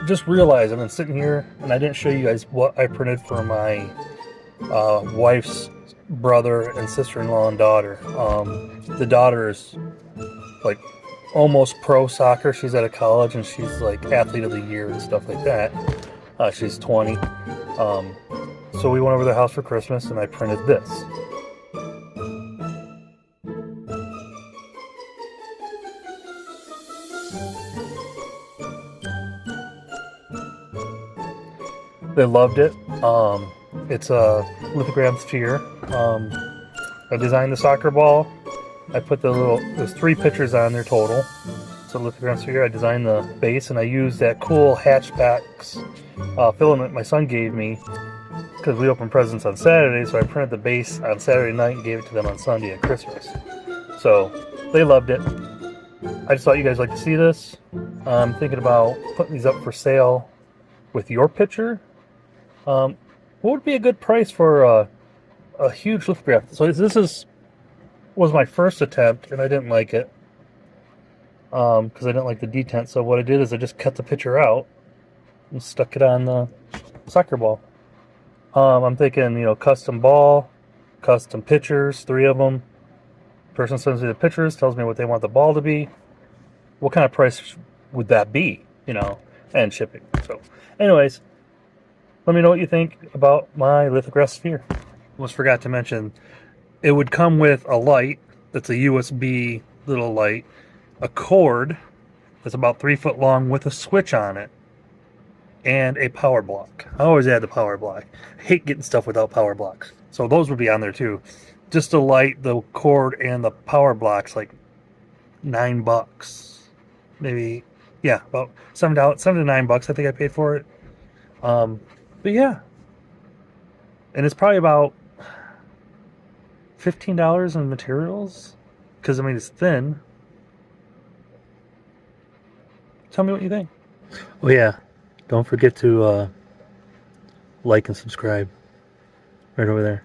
just realized I've been sitting here and I didn't show you guys what I printed for my wife's brother and sister-in-law and daughter. The daughter is like almost pro soccer. She's at a college and she's like athlete of the year and stuff like that. She's 20. So we went over to their house for Christmas and I printed this. They loved it. It's a lithograph sphere. I designed the soccer ball. I put there's 3 pictures on there total. It's a lithograph sphere. I designed the base and I used that cool Hatchbacks filament my son gave me because we opened presents on Saturday, so I printed the base on Saturday night and gave it to them on Sunday at Christmas. So they loved it. I just thought you guys like to see this. I'm thinking about putting these up for sale with your picture. What would be a good price for a huge lithograph? So this was my first attempt, and I didn't like it because I didn't like the detent. So what I did is I just cut the picture out and stuck it on the soccer ball. I'm thinking, custom ball, custom pictures, 3 of them. Person sends me the pictures, tells me what they want the ball to be. What kind of price would that be? And shipping. So, anyways. Let me know what you think about my lithograph sphere. Almost forgot to mention, it would come with a light that's a USB little light, a cord that's about 3 foot long with a switch on it, and a power block. I always add the power block. I hate getting stuff without power blocks. So those would be on there too. Just the light, the cord, and the power block's like $9. Maybe, yeah, about $7 to $9 I think I paid for it. But yeah, and it's probably about $15 in materials, because it's thin. Tell me what you think. Oh yeah, don't forget to like and subscribe right over there.